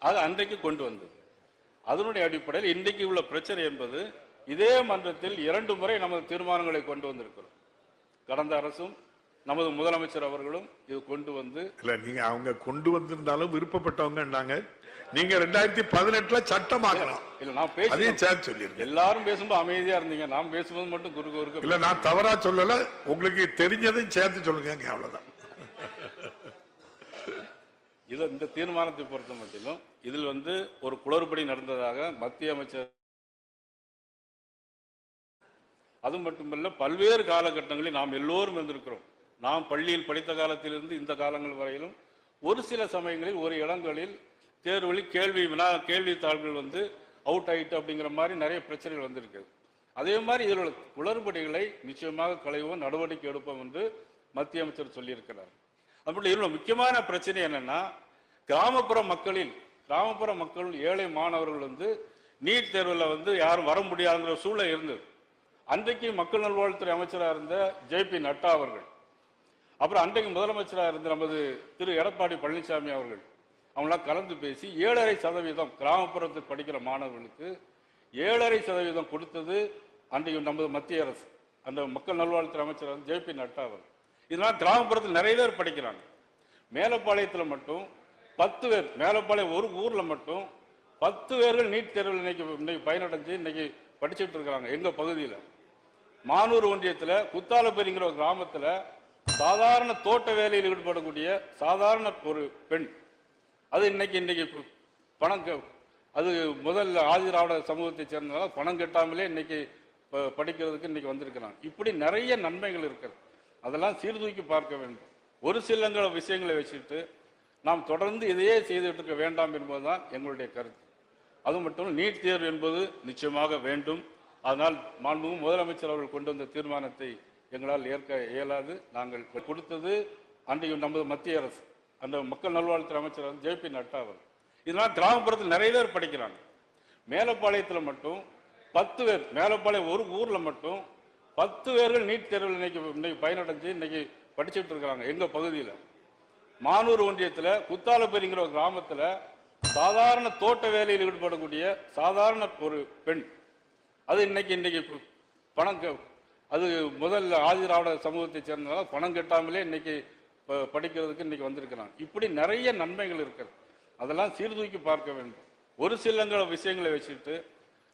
அது அன்றைக்கு கொண்டு வந்தது. அதனுடைய அடிப்படையில் இன்றைக்கு உள்ள பிரச்சனை என்பது இதே மன்றத்தில் 2 முறை நமது தீர்மானங்களை கொண்டு வந்திருக்கிறோம். கடந்த அரசும் நமது முதலமைச்சர் அவர்களும் இது கொண்டு வந்து இல்ல, நீங்க அவங்க கொண்டு வந்திருந்தாலும் விருப்பப்பட்டவங்க நீங்க 2018 சட்டமாக்கலாம். இல்ல, நான் பேசுறேன், எல்லாரும் பேசும்போது அமைதியா இருந்தீங்க. நான் பேசும்போது மட்டும் குறுக்க இல்ல, நான் தவறா சொல்லல, உங்களுக்கு தெரிஞ்சதையும் சேர்த்து சொல்லுங்க, அவ்வளவுதான். இது இந்த தீர்மானத்தை பொறுத்த மட்டிலும் இதில் ஒரு குளறுபடி நடந்ததாக மத்திய அமைச்சர், அது மட்டுமல்ல பல்வேறு காலகட்டங்களில் நாம் எல்லோரும் இருந்திருக்கிறோம். நாம் பள்ளியில் படித்த காலத்திலிருந்து இந்த காலங்கள் வரையிலும் ஒரு சில சமயங்களில் ஒரு இடங்களில் தேர்வுகளில் கேள்வித்தாள்கள் அவுட் ஆயிட்டு அப்படிங்கிற மாதிரி நிறைய பிரச்சனைகள் வந்திருக்கிறது. அதே மாதிரி இதில் உள்ள குளறுபடிகளை நிச்சயமாக களைவோம், நடவடிக்கை எடுப்போம் என்று மத்திய அமைச்சர் சொல்லியிருக்கிறார். அப்படி இதில் முக்கியமான பிரச்சனை என்னன்னா, கிராமப்புற மக்கள் ஏழை மாணவர்கள் நீட் தேர்வில் யாரும் வர முடியாதுங்கிற சூழல் இருந்தது. அன்றைக்கு மக்கள் நல்வாழ்வுத்துறை அமைச்சராக இருந்த ஜே.பி. நட்டா அவர்கள், அப்புறம் அன்றைக்கு முதலமைச்சராக இருந்த நமது திரு எடப்பாடி பழனிசாமி அவர்கள், அவங்களாம் கலந்து பேசி 7.5% கிராமப்புறத்தில் படிக்கிற மாணவர்களுக்கு 7.5% கொடுத்தது அன்றைக்கு நமது மத்திய அரசு, அந்த மக்கள் நல்வாழ்வுத்துறை அமைச்சர் ஜே.பி. நட்டா அவர்கள். இதனால் கிராமப்புறத்தில் நிறைய பேர் படிக்கிறாங்க. மேலப்பாளையத்தில் மட்டும் 10 பேர், மேலப்பாளையம் ஒரு ஊரில் மட்டும் 10 பேர்கள் நீட் தேர்வில் இன்னைக்கு பயனடைஞ்சு இன்னைக்கு படிச்சுட்டு இருக்கிறாங்க. எங்க பகுதியில் மானூர் ஒன்றியத்தில் குத்தாலப்பேரிங்கிற ஒரு கிராமத்தில் சாதாரண தோட்ட வேலையில் ஈடுபடக்கூடிய சாதாரண ஒரு பெண், அது இன்னைக்கு பணம், அது முதல் ஆதிராவிட சமூகத்தை சேர்ந்ததால் பணம் கட்டாமலே இன்னைக்கு படிக்கிறதுக்கு இன்னைக்கு வந்திருக்கிறாங்க. இப்படி நிறைய நன்மைகள் இருக்கிறது. அதெல்லாம் சீர்தூக்கி பார்க்க வேண்டும். ஒரு சில விஷயங்களை வச்சுட்டு நாம் தொடர்ந்து இதையே செய்துட்டு இருக்க வேண்டாம் என்பதுதான் எங்களுடைய கருத்து. அது மட்டும் நீட் தேர்வு என்பது நிச்சயமாக வேண்டும். அதனால் மாண்புமிகு முதலமைச்சர் அவர்கள் கொண்டு வந்த தீர்மானத்தை எங்களால் ஏற்க இயலாது. நாங்கள் கொடுத்தது அன்றைக்கு நமது மத்திய அரசு, அந்த மக்கள் நல்வாழ்வுத்துறை அமைச்சர் ஜே.பி. நட்டா அவர். இதனால் கிராமப்புறத்தில் நிறைய பேர் படிக்கிறாங்க. மேலப்பாளையத்தில் மட்டும் 10 பேர், மேலப்பாளையம் ஒரு ஊரில் மட்டும் 10 பேர்கள் நீட் தேர்வில் இன்னைக்கு பயனடைஞ்சு இன்னைக்கு படிச்சுட்டு இருக்கிறாங்க. எங்க பகுதியில் மானூர் ஒன்றியத்தில் குத்தாலப்பேரிங்கிற ஒரு கிராமத்தில் சாதாரண தோட்ட வேலையில் ஈடுபடக்கூடிய சாதாரண ஒரு பெண், அது இன்னைக்கு பணம், அது முதல் ஆதிராவிட சமூகத்தை சேர்ந்ததால் பணம் கட்டாமலே இன்னைக்கு படிக்கிறதுக்கு இன்னைக்கு வந்திருக்கிறாங்க. இப்படி நிறைய நன்மைகள் இருக்கிறது. அதெல்லாம் சீர்தூக்கி பார்க்க வேண்டும். ஒரு சில விஷயங்களை வச்சுட்டு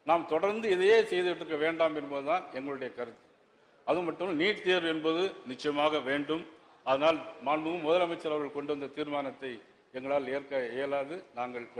நாம் தொடர்ந்து இதையே செய்துட்டு இருக்க வேண்டாம் என்பதுதான் எங்களுடைய கருத்து. அது மட்டும் நீட் தேர்வு என்பது நிச்சயமாக வேண்டும். அதனால் மாண்புமிகு முதலமைச்சர் அவர்கள் கொண்டு வந்த தீர்மானத்தை எங்களால் ஏற்க இயலாது. நாங்கள்